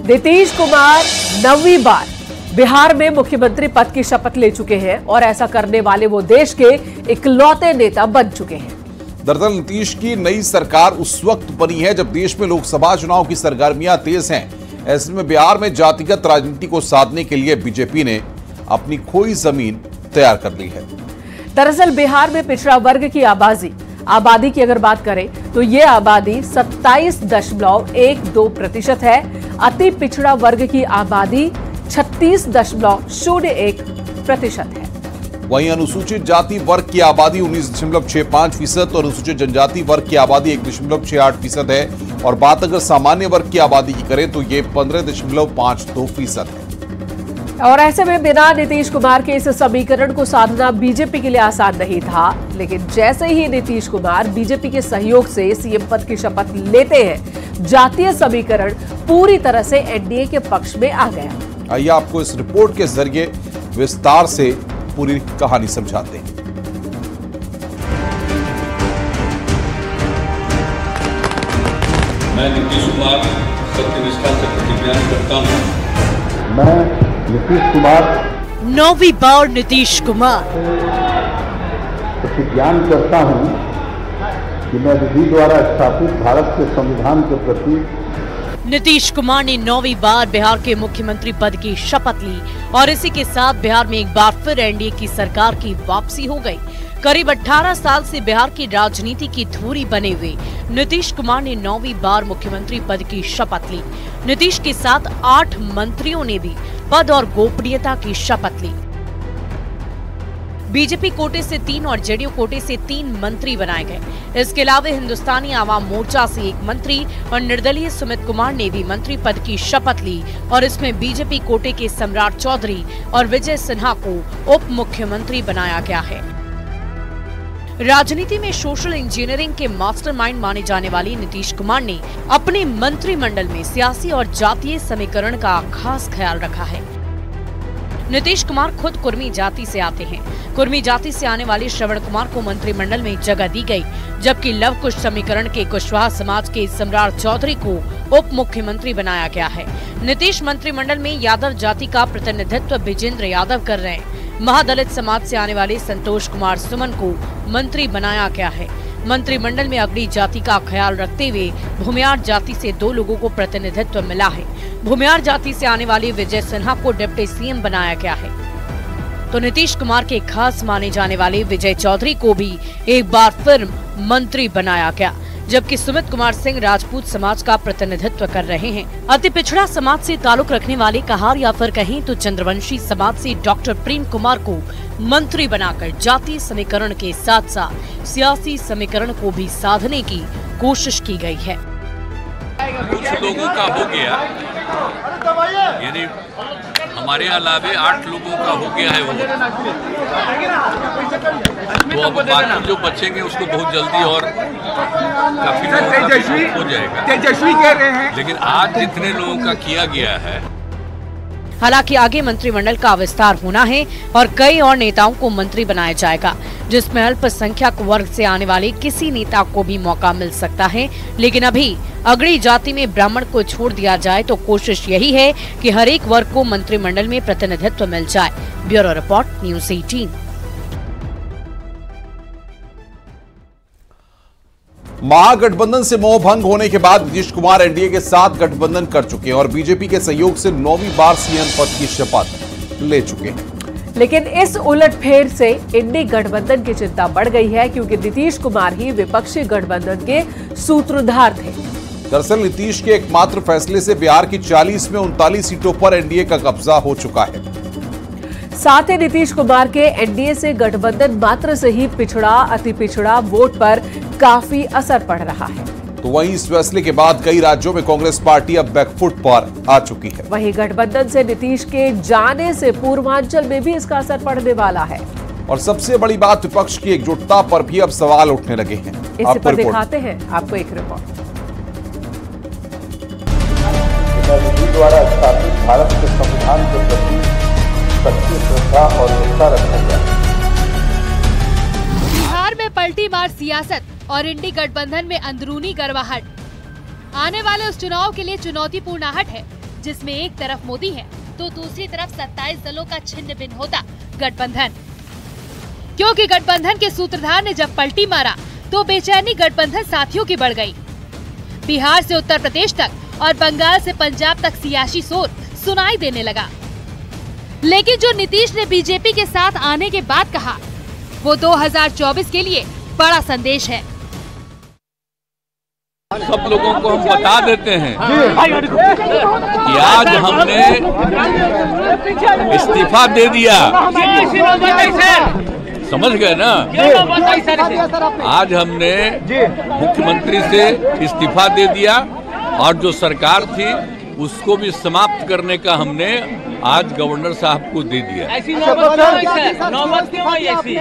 नीतीश कुमार 9वीं बार बिहार में मुख्यमंत्री पद की शपथ ले चुके हैं और ऐसा करने वाले वो देश के इकलौते नेता बन चुके हैं। दरअसल नीतीश की नई सरकार उस वक्त बनी है जब देश में लोकसभा चुनाव की सरगर्मियां तेज हैं। ऐसे में बिहार में जातिगत राजनीति को साधने के लिए बीजेपी ने अपनी खोई जमीन तैयार कर ली है। दरअसल बिहार में पिछड़ा वर्ग की आबादी की अगर बात करें तो ये आबादी 27.12% है। अति पिछड़ा वर्ग की आबादी 36.01% है। वहीं अनुसूचित जाति वर्ग की आबादी 19.65% और अनुसूचित जनजाति वर्ग की आबादी 1.68% है। और बात अगर सामान्य वर्ग की आबादी की करें तो ये 15.52% है। और ऐसे में बिना नीतीश कुमार के इस समीकरण को साधना बीजेपी के लिए आसान नहीं था, लेकिन जैसे ही नीतीश कुमार बीजेपी के सहयोग से सीएम पद की शपथ लेते हैं, जातीय समीकरण पूरी तरह से एनडीए के पक्ष में आ गया। आइए आपको इस रिपोर्ट के जरिए विस्तार से पूरी कहानी समझाते हैं। मैं नीतीश कुमार सत्यनिष्ठा से प्रतिज्ञा करता हूं। मैं नीतीश कुमार 9वीं बार नीतीश कुमार प्रतिज्ञा करता हूं कि मैं विधि द्वारा स्थापित भारत के संविधान के प्रति। नीतीश कुमार ने 9वीं बार बिहार के मुख्यमंत्री पद की शपथ ली और इसी के साथ बिहार में एक बार फिर एनडीए की सरकार की वापसी हो गई। करीब 18 साल से बिहार की राजनीति की धुरी बने हुए नीतीश कुमार ने 9वीं बार मुख्यमंत्री पद की शपथ ली। नीतीश के साथ 8 मंत्रियों ने भी पद और गोपनीयता की शपथ ली। बीजेपी कोटे से 3 और जेडीयू कोटे से 3 मंत्री बनाए गए। इसके अलावा हिंदुस्तानी आवाम मोर्चा से 1 मंत्री और निर्दलीय सुमित कुमार ने भी मंत्री पद की शपथ ली और इसमें बीजेपी कोटे के सम्राट चौधरी और विजय सिन्हा को उप मुख्यमंत्री बनाया गया है। राजनीति में सोशल इंजीनियरिंग के मास्टरमाइंड माने जाने वाले नीतीश कुमार ने अपने मंत्रिमंडल में सियासी और जातीय समीकरण का खास ख्याल रखा है। नीतीश कुमार खुद कुर्मी जाति से आते हैं। कुर्मी जाति से आने वाले श्रवण कुमार को मंत्रिमंडल में जगह दी गई, जबकि लव कुश समीकरण के कुशवाहा समाज के सम्राट चौधरी को उप मुख्यमंत्री बनाया गया है। नीतीश मंत्रिमंडल में यादव जाति का प्रतिनिधित्व विजेंद्र यादव कर रहे हैं। महादलित समाज से आने वाले संतोष कुमार सुमन को मंत्री बनाया गया है। मंत्रिमंडल में अगड़ी जाति का ख्याल रखते हुए भूमियार जाति से 2 लोगों को प्रतिनिधित्व मिला है। भूमियार जाति से आने वाले विजय सिन्हा को डिप्टी सीएम बनाया गया है। तो नीतीश कुमार के खास माने जाने वाले विजय चौधरी को भी एक बार फिर मंत्री बनाया गया, जबकि सुमित कुमार सिंह राजपूत समाज का प्रतिनिधित्व कर रहे हैं। अति पिछड़ा समाज से ताल्लुक रखने वाले कहार या फिर कहें तो चंद्रवंशी समाज से डॉक्टर प्रेम कुमार को मंत्री बनाकर जातीय समीकरण के साथ साथ सियासी समीकरण को भी साधने की कोशिश की गई है। कुछ लोगों का हो गया, यानी हमारे अलावे 8 लोगों का हो गया है वो, तो अब बाकी जो बचेंगे उसको बहुत जल्दी और काफी लोगों का हो जाएगा। तेजस्वी कह रहे हैं, लेकिन आज जितने लोगों का किया गया है। हालांकि आगे मंत्रिमंडल का विस्तार होना है और कई और नेताओं को मंत्री बनाया जाएगा, जिसमें अल्पसंख्यक वर्ग से आने वाले किसी नेता को भी मौका मिल सकता है। लेकिन अभी अगड़ी जाति में ब्राह्मण को छोड़ दिया जाए तो कोशिश यही है कि हर एक वर्ग को मंत्रिमंडल में प्रतिनिधित्व मिल जाए। Bureau report, news 18। महागठबंधन से मोहभंग होने के बाद नीतीश कुमार एनडीए के साथ गठबंधन कर चुके हैं और बीजेपी के सहयोग से 9वीं बार सीएम पद की शपथ ले चुके हैं। लेकिन इस उलटफेर से इंडी गठबंधन की चिंता बढ़ गई है, क्योंकि नीतीश कुमार ही विपक्षी गठबंधन के सूत्रधार थे। दरअसल नीतीश के एकमात्र फैसले से बिहार की 40 में 39 सीटों पर एनडीए का कब्जा हो चुका है। साथ ही नीतीश कुमार के एनडीए से गठबंधन मात्र से ही पिछड़ा अति पिछड़ा वोट पर काफी असर पड़ रहा है। तो वहीं इस फैसले के बाद कई राज्यों में कांग्रेस पार्टी अब बैकफुट पर आ चुकी है। वहीं गठबंधन से नीतीश के जाने से पूर्वांचल में भी इसका असर पड़ने वाला है। और सबसे बड़ी बात, विपक्ष की एकजुटता पर भी अब सवाल उठने लगे हैं। इस पर दिखाते हैं आपको एक रिपोर्ट। विधि द्वारा स्थापित भारत के संविधान के प्रति सच्ची श्रद्धा और निष्ठा रखा गया। बिहार में पलटी मार सियासत और इंडी गठबंधन में अंदरूनी गर्वाहट। आने वाले उस चुनाव के लिए चुनौतीपूर्ण आहट है जिसमें एक तरफ मोदी है तो दूसरी तरफ 27 दलों का छिन्न भिन्न होता गठबंधन। क्योंकि गठबंधन के सूत्रधार ने जब पलटी मारा तो बेचैनी गठबंधन साथियों की बढ़ गई। बिहार से उत्तर प्रदेश तक और बंगाल से पंजाब तक सियासी शोर सुनाई देने लगा। लेकिन जो नीतीश ने बीजेपी के साथ आने के बाद कहा, वो 2024 के लिए बड़ा संदेश है। सब लोगों को हम बता देते हैं कि आज हमने इस्तीफा दे दिया। समझ गए ना? आज हमने मुख्यमंत्री से इस्तीफा दे दिया और जो सरकार थी उसको भी समाप्त करने का हमने आज गवर्नर साहब को दे दिया। ऐसी नौबत क्यों आई ऐसी?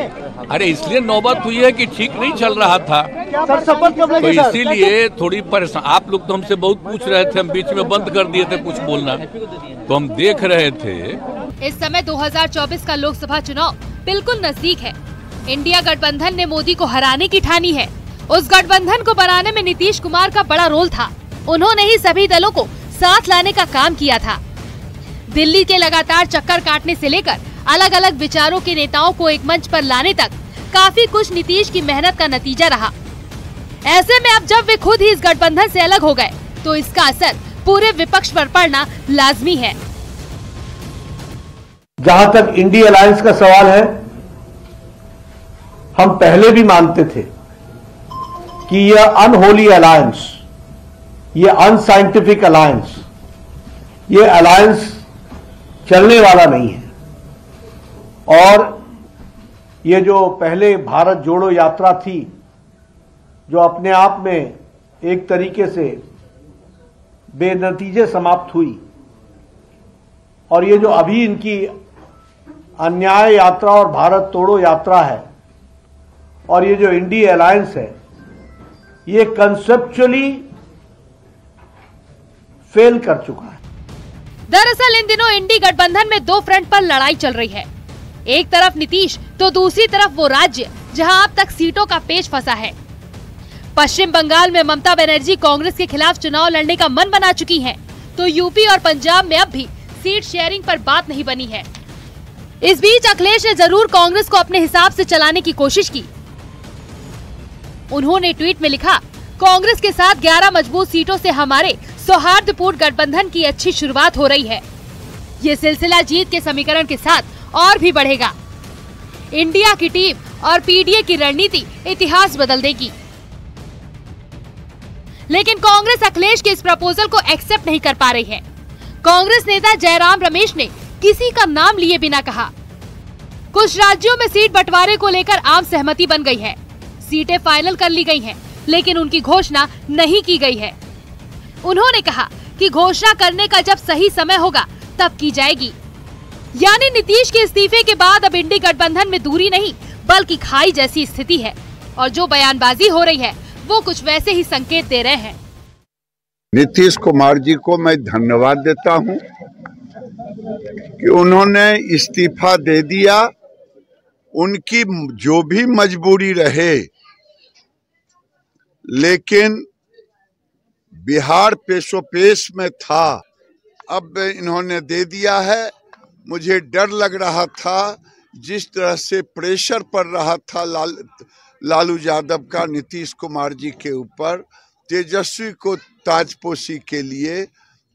अरे इसलिए नौबत हुई है कि ठीक नहीं चल रहा था, तो इसीलिए थोड़ी परेशान। आप लोग तो हमसे बहुत पूछ रहे थे, हम बीच में बंद कर दिए थे कुछ बोलना, तो हम देख रहे थे। इस समय 2024 का लोकसभा चुनाव बिल्कुल नजदीक है। इंडिया गठबंधन ने मोदी को हराने की ठानी है। उस गठबंधन को बनाने में नीतीश कुमार का बड़ा रोल था। उन्होंने ही सभी दलों को साथ लाने का काम किया था। दिल्ली के लगातार चक्कर काटने से लेकर अलग अलग विचारों के नेताओं को एक मंच पर लाने तक काफी कुछ नीतीश की मेहनत का नतीजा रहा। ऐसे में अब जब वे खुद ही इस गठबंधन से अलग हो गए तो इसका असर पूरे विपक्ष पर पड़ना लाजमी है। जहां तक इंडिया अलायंस का सवाल है, हम पहले भी मानते थे कि यह अनहोली अलायंस, ये अनसाइंटिफिक अलायंस, ये अलायंस चलने वाला नहीं है। और ये जो पहले भारत जोड़ो यात्रा थी, जो अपने आप में एक तरीके से बेनतीजे समाप्त हुई, और ये जो अभी इनकी अन्याय यात्रा और भारत तोड़ो यात्रा है, और ये जो इंडिया अलायंस है, ये कंसेप्चुअली फेल कर चुका है। दरअसल इन दिनों इंडी गठबंधन में दो फ्रंट पर लड़ाई चल रही है। एक तरफ नीतीश तो दूसरी तरफ वो राज्य जहां अब तक सीटों का पेच फंसा है। पश्चिम बंगाल में ममता बनर्जी कांग्रेस के खिलाफ चुनाव लड़ने का मन बना चुकी हैं, तो यूपी और पंजाब में अब भी सीट शेयरिंग पर बात नहीं बनी है। इस बीच अखिलेश ने जरूर कांग्रेस को अपने हिसाब से चलाने की कोशिश की। उन्होंने ट्वीट में लिखा, कांग्रेस के साथ 11 मजबूत सीटों से हमारे सौहार्दपूर्ण गठबंधन की अच्छी शुरुआत हो रही है। ये सिलसिला जीत के समीकरण के साथ और भी बढ़ेगा। इंडिया की टीम और पीडीए की रणनीति इतिहास बदल देगी। लेकिन कांग्रेस अखिलेश के इस प्रपोजल को एक्सेप्ट नहीं कर पा रही है। कांग्रेस नेता जयराम रमेश ने किसी का नाम लिए बिना कहा, कुछ राज्यों में सीट बंटवारे को लेकर आम सहमति बन गई है, सीटें फाइनल कर ली गई हैं, लेकिन उनकी घोषणा नहीं की गई है। उन्होंने कहा कि घोषणा करने का जब सही समय होगा तब की जाएगी। यानी नीतीश के इस्तीफे के बाद अब इंडी गठबंधन में दूरी नहीं बल्कि खाई जैसी स्थिति है, और जो बयानबाजी हो रही है वो कुछ वैसे ही संकेत दे रहे हैं। नीतीश कुमार जी को मैं धन्यवाद देता हूं कि उन्होंने इस्तीफा दे दिया। उनकी जो भी मजबूरी रहे, लेकिन बिहार पेशोपेश में था, अब इन्होंने दे दिया है। मुझे डर लग रहा था, जिस तरह से प्रेशर पड़ रहा था लालू यादव का नीतीश कुमार जी के ऊपर तेजस्वी को ताजपोशी के लिए,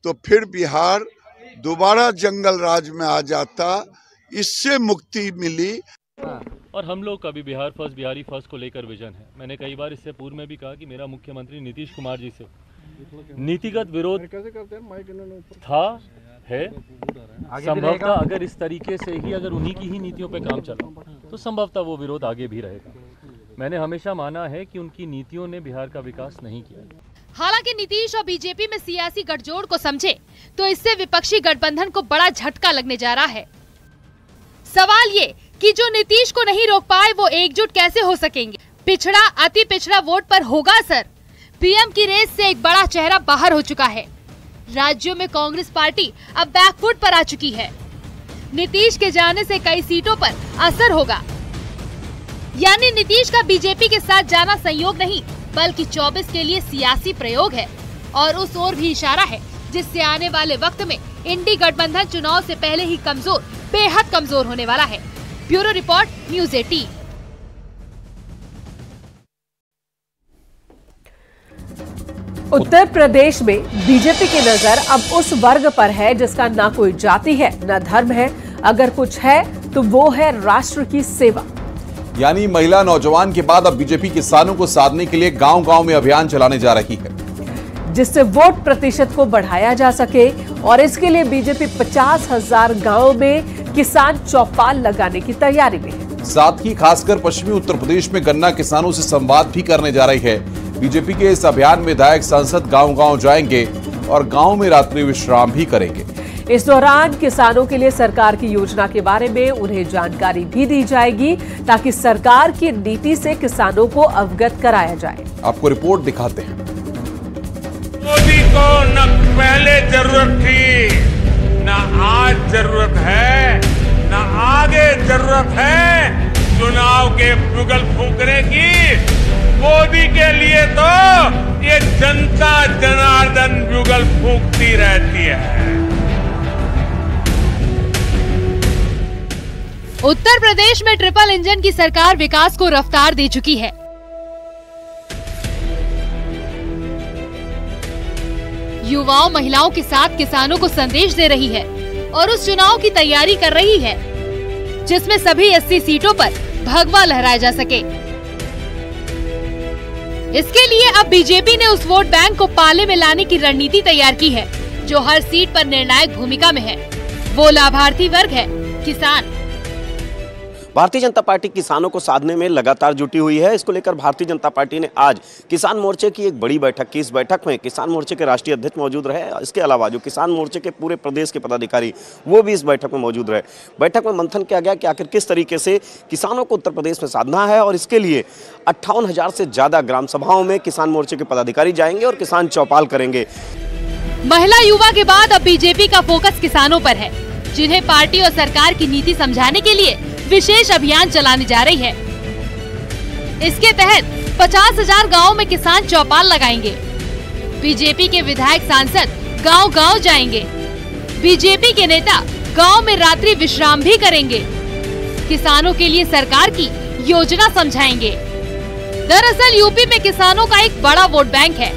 तो फिर बिहार दोबारा जंगल राज में आ जाता। इससे मुक्ति मिली। और हम लोग का भी बिहार फर्स्ट, बिहारी फर्स्ट को लेकर विजन है। मैंने कई बार इससे पूर्व में भी कहा कि मेरा मुख्यमंत्री नीतीश कुमार जी से नीतिगत विरोध था, है। संभवतः अगर इस तरीके से ही, अगर उन्हीं की ही नीतियों पे काम चला तो संभवतः वो विरोध आगे भी रहेगा। मैंने हमेशा माना है कि उनकी नीतियों ने बिहार का विकास नहीं किया। हालांकि नीतीश और बीजेपी में सियासी गठजोड़ को समझे तो इससे विपक्षी गठबंधन को बड़ा झटका लगने जा रहा है। सवाल ये कि जो नीतीश को नहीं रोक पाए वो एकजुट कैसे हो सकेंगे। पिछड़ा अति पिछड़ा वोट पर होगा असर। पीएम की रेस से एक बड़ा चेहरा बाहर हो चुका है। राज्यों में कांग्रेस पार्टी अब बैकफुट पर आ चुकी है। नीतीश के जाने से कई सीटों पर असर होगा। यानी नीतीश का बीजेपी के साथ जाना संयोग नहीं बल्कि 24 के लिए सियासी प्रयोग है। और उस ओर भी इशारा है जिससे आने वाले वक्त में इंडी गठबंधन चुनाव से पहले ही कमजोर, बेहद कमजोर होने वाला है। Bureau report, news 18। Uttar Pradesh में बीजेपी की नजर अब उस वर्ग पर है जिसका ना कोई जाति है, ना धर्म है। अगर कुछ है तो वो है राष्ट्र की सेवा। यानी महिला नौजवान के बाद अब बीजेपी किसानों को साधने के लिए गांव-गांव में अभियान चलाने जा रही है, जिससे वोट प्रतिशत को बढ़ाया जा सके। और इसके लिए बीजेपी 50,000 गांवों में किसान चौपाल लगाने की तैयारी में है। साथ ही खासकर पश्चिमी उत्तर प्रदेश में गन्ना किसानों से संवाद भी करने जा रही है। बीजेपी के इस अभियान में विधायक सांसद गांव-गांव जाएंगे और गांव में रात्रि विश्राम भी करेंगे। इस दौरान किसानों के लिए सरकार की योजना के बारे में उन्हें जानकारी भी दी जाएगी, ताकि सरकार की नीति से किसानों को अवगत कराया जाए। आपको रिपोर्ट दिखाते हैं। मोदी को न पहले जरूरत थी, न आज जरूरत है, न आगे जरूरत है चुनाव के बुगल फूंकने की। मोदी के लिए तो ये जनता जनार्दन बुगल फूंकती रहती है। उत्तर प्रदेश में ट्रिपल इंजन की सरकार विकास को रफ्तार दे चुकी है। युवाओं, महिलाओं के साथ किसानों को संदेश दे रही है और उस चुनाव की तैयारी कर रही है जिसमें सभी 80 सीटों पर भगवा लहराया जा सके। इसके लिए अब बीजेपी ने उस वोट बैंक को पाले में लाने की रणनीति तैयार की है, जो हर सीट पर निर्णायक भूमिका में है। वो लाभार्थी वर्ग है, किसान। भारतीय जनता पार्टी किसानों को साधने में लगातार जुटी हुई है। इसको लेकर भारतीय जनता पार्टी ने आज किसान मोर्चे की एक बड़ी बैठक की। इस बैठक में किसान मोर्चे के राष्ट्रीय अध्यक्ष मौजूद रहे। इसके अलावा जो किसान मोर्चे के पूरे प्रदेश के पदाधिकारी वो भी इस बैठक में मौजूद रहे। बैठक में मंथन किया गया कि आखिर किस तरीके से किसानों को उत्तर प्रदेश में साधना है, और इसके लिए 58,000 से ज्यादा ग्राम सभाओं में किसान मोर्चे के पदाधिकारी जाएंगे और किसान चौपाल करेंगे। महिला युवा के बाद अब बीजेपी का फोकस किसानों पर है, जिन्हें पार्टी और सरकार की नीति समझाने के लिए विशेष अभियान चलाने जा रही है। इसके तहत 50,000 गाँव में किसान चौपाल लगाएंगे। बीजेपी के विधायक सांसद गांव-गांव जाएंगे। बीजेपी के नेता गांव में रात्रि विश्राम भी करेंगे। किसानों के लिए सरकार की योजना समझाएंगे। दरअसल यूपी में किसानों का एक बड़ा वोट बैंक है,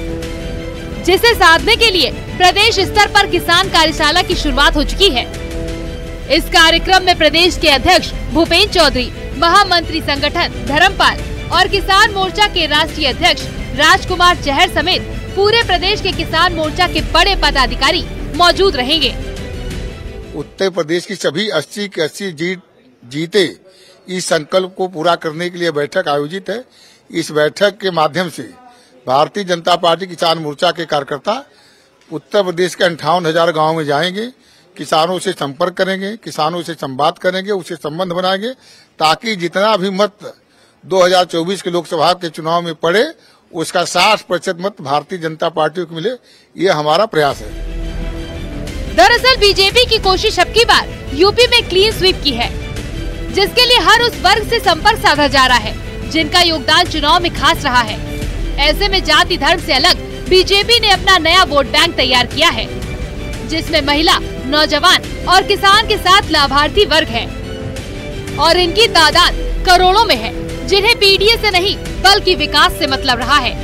जिसे साधने के लिए प्रदेश स्तर पर किसान कार्यशाला की शुरुआत हो चुकी है। इस कार्यक्रम में प्रदेश के अध्यक्ष भूपेंद्र चौधरी, महामंत्री संगठन धर्मपाल और किसान मोर्चा के राष्ट्रीय अध्यक्ष राजकुमार चहर समेत पूरे प्रदेश के किसान मोर्चा के बड़े पदाधिकारी मौजूद रहेंगे। उत्तर प्रदेश की सभी 80 के 80 जीते इस संकल्प को पूरा करने के लिए बैठक आयोजित है। इस बैठक के माध्यम से भारतीय जनता पार्टी किसान मोर्चा के कार्यकर्ता उत्तर प्रदेश के 58,000 गाँव में जाएंगे, किसानों से संपर्क करेंगे, किसानों से संवाद करेंगे, उससे संबंध बनाएंगे, ताकि जितना भी मत 2024 के लोकसभा के चुनाव में पड़े उसका 60% मत भारतीय जनता पार्टी को मिले, ये हमारा प्रयास है। दरअसल बीजेपी की कोशिश अब की बार यूपी में क्लीन स्वीप की है, जिसके लिए हर उस वर्ग से संपर्क साधा जा रहा है जिनका योगदान चुनाव में खास रहा है। ऐसे में जाति धर्म से अलग बीजेपी ने अपना नया वोट बैंक तैयार किया है, जिसमें महिला, नौजवान और किसान के साथ लाभार्थी वर्ग है, और इनकी तादाद करोड़ों में है, जिन्हें पीडीए से नहीं बल्कि विकास से मतलब रहा है।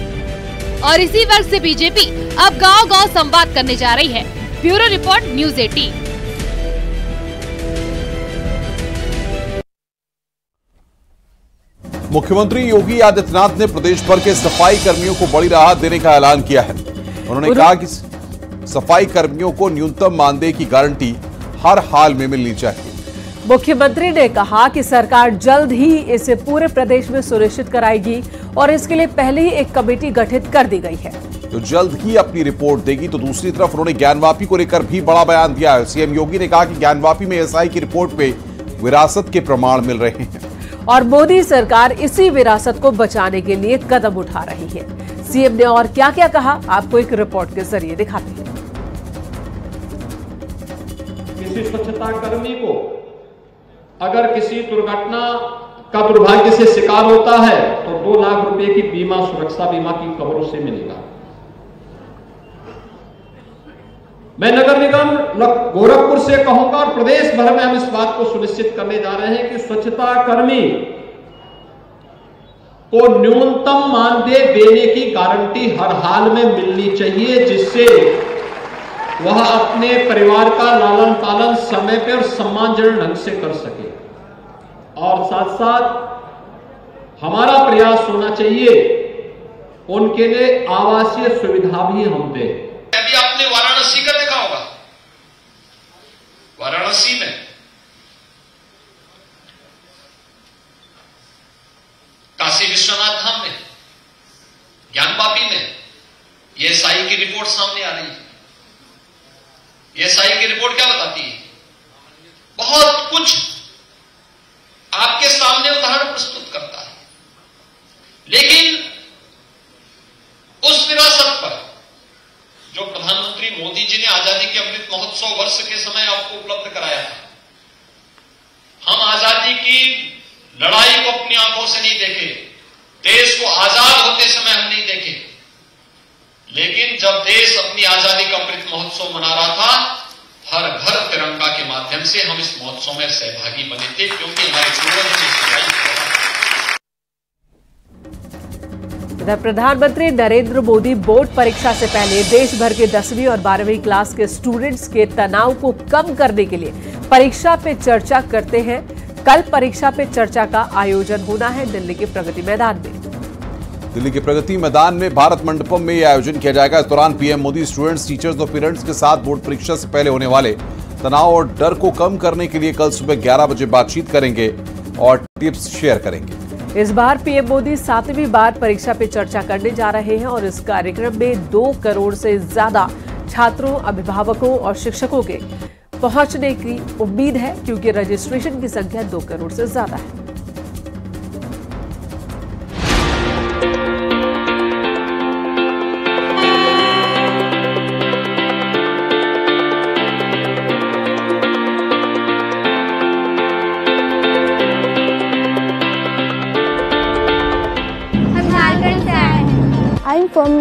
और इसी वर्ग से बीजेपी अब गांव-गांव संवाद करने जा रही है। Bureau report, news 18। मुख्यमंत्री योगी आदित्यनाथ ने प्रदेश भर के सफाई कर्मियों को बड़ी राहत देने का ऐलान किया है। उन्होंने कहा कि सफाई कर्मियों को न्यूनतम मानदेय की गारंटी हर हाल में मिलनी चाहिए। मुख्यमंत्री ने कहा कि सरकार जल्द ही इसे पूरे प्रदेश में सुनिश्चित कराएगी और इसके लिए पहले ही एक कमेटी गठित कर दी गई है, तो जल्द ही अपनी रिपोर्ट देगी। तो दूसरी तरफ उन्होंने ज्ञानवापी को लेकर भी बड़ा बयान दिया है। सीएम योगी ने कहा कि ज्ञानवापी में एसआई की रिपोर्ट पे विरासत के प्रमाण मिल रहे हैं और मोदी सरकार इसी विरासत को बचाने के लिए कदम उठा रही है। सीएम ने और क्या क्या कहा, आपको एक रिपोर्ट के जरिए दिखाते हैं। किसी स्वच्छता कर्मी को अगर किसी दुर्घटना का दुर्भाग्य से शिकार होता है तो 2 लाख रुपए की बीमा, सुरक्षा बीमा की कवरों से मिलेगा। मैं नगर निगम गोरखपुर से कहूंगा और प्रदेश भर में हम इस बात को सुनिश्चित करने जा रहे हैं कि स्वच्छता कर्मी को न्यूनतम मानदेय देने की गारंटी हर हाल में मिलनी चाहिए, जिससे वह अपने परिवार का लालन पालन समय पर और सम्मानजनक ढंग से कर सके। और साथ साथ हमारा प्रयास होना चाहिए उनके लिए आवासीय सुविधा भी हम दें। अभी आपने वाराणसी का देखा होगा, वाराणसी में काशी विश्वनाथ धाम में, ज्ञानवापी में ये एसआई की रिपोर्ट सामने आ रही है। ये एसआई की रिपोर्ट क्या बताती है? बहुत कुछ आपके सामने उदाहरण प्रस्तुत करता है, लेकिन उस विरासत पर जो प्रधानमंत्री मोदी जी ने आजादी के अमृत महोत्सव वर्ष के समय आपको उपलब्ध कराया था, हम आजादी की लड़ाई को अपनी आंखों से नहीं देखे, देश को आजाद होते समय हम नहीं देखे, लेकिन जब देश अपनी आजादी का अमृत महोत्सव मना रहा था, हर घर तिरंगा के माध्यम से हम इस महोत्सव में सहभागी बने थे, क्योंकि हमारे पूर्वजों ने इस लड़ाई को प्रधानमंत्री नरेंद्र मोदी बोर्ड परीक्षा से पहले देश भर के 10वीं और 12वीं क्लास के स्टूडेंट्स के तनाव को कम करने के लिए परीक्षा पे चर्चा करते हैं। कल परीक्षा पे चर्चा का आयोजन होना है दिल्ली के प्रगति मैदान में। दिल्ली के प्रगति मैदान में भारत मंडपम में यह आयोजन किया जाएगा। इस दौरान पीएम मोदी स्टूडेंट्स, टीचर्स और पेरेंट्स के साथ बोर्ड परीक्षा से पहले होने वाले तनाव और डर को कम करने के लिए कल सुबह 11 बजे बातचीत करेंगे और टिप्स शेयर करेंगे। इस बार पीएम मोदी 7वीं बार परीक्षा पे चर्चा करने जा रहे हैं और इस कार्यक्रम में 2 करोड़ से ज्यादा छात्रों, अभिभावकों और शिक्षकों के पहुंचने की उम्मीद है, क्योंकि रजिस्ट्रेशन की संख्या 2 करोड़ से ज्यादा है। I'm from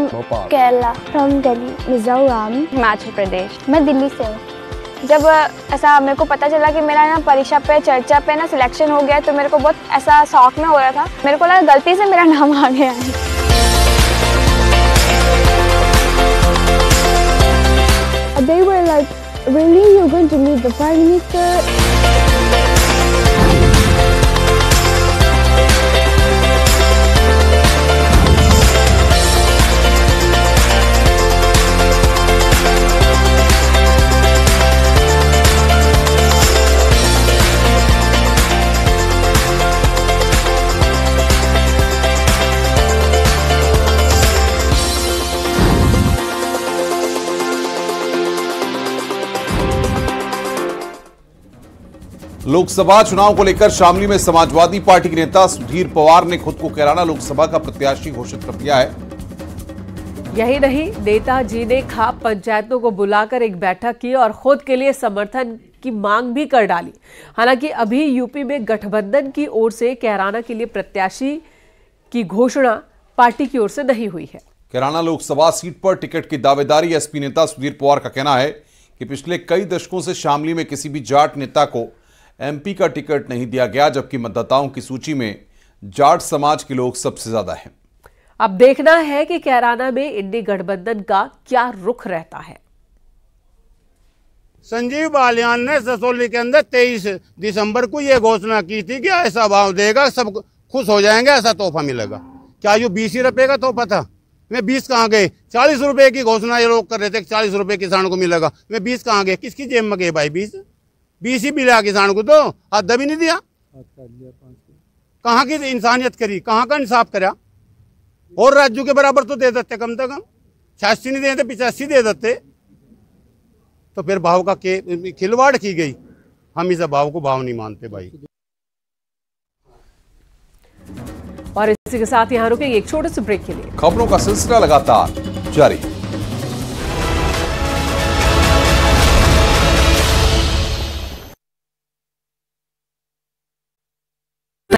Kerala, from Delhi, Mizoram, Himachal Pradesh. मैं दिल्ली से हूँ। जब ऐसा मेरे को पता चला कि मेरा ना परीक्षा पे चर्चा पे ना सिलेक्शन हो गया, तो मेरे को बहुत ऐसा शौक में हो रहा था। मेरे को लगा गलती से मेरा नाम आ गया है। They were like, really, you're going to meet the Prime Minister? Lok Sabha चुनाव को लेकर शामली में समाजवादी पार्टी के नेता सुधीर पवार ने खुद को कैराना लोकसभा का प्रत्याशी घोषित कर दिया है। यही नहीं, नेताजी ने खाप पंचायतों को बुलाकर एक बैठक की और खुद के लिए समर्थन की मांग भी कर डाली। हालांकि अभी यूपी में गठबंधन की ओर से कैराना के लिए प्रत्याशी की घोषणा पार्टी की ओर से नहीं हुई है। कैराना लोकसभा सीट पर टिकट की दावेदारी एसपी नेता सुधीर पवार का कहना है कि पिछले कई दशकों से शामली में किसी भी जाट नेता को एमपी का टिकट नहीं दिया गया, जबकि मतदाताओं की सूची में जाट समाज के लोग सबसे ज्यादा हैं। अब देखना है कि कैराना में इंडी गठबंधन का क्या रुख रहता है। संजीव बालियान ने ससोली के अंदर 23 दिसंबर को यह घोषणा की थी कि ऐसा भाव देगा, सब खुश हो जाएंगे, ऐसा तोहफा मिलेगा। क्या यो 20 रुपए का तोहफा था? वे 20 कहाँ गए? 40 रुपए की घोषणा ये लोग कर रहे थे, 40 रुपए किसान को मिलेगा। वे 20 कहाँ गए? किसकी जेब में गए भाई? 20 ही मिला किसान को, तो आधा भी नहीं दिया। कहाँ की इंसानियत करी? कहाँ का इंसाफ करा? और राज्यों के बराबर तो दे देते, कम से कम 86 नहीं देते, 85 दे देते। तो फिर भाव का खिलवाड़ की गई। हम इस भाव को भाव नहीं मानते भाई। और इसी के साथ यहाँ रुकेंगे एक छोटे से ब्रेक के लिए। खबरों का सिलसिला लगातार जारी।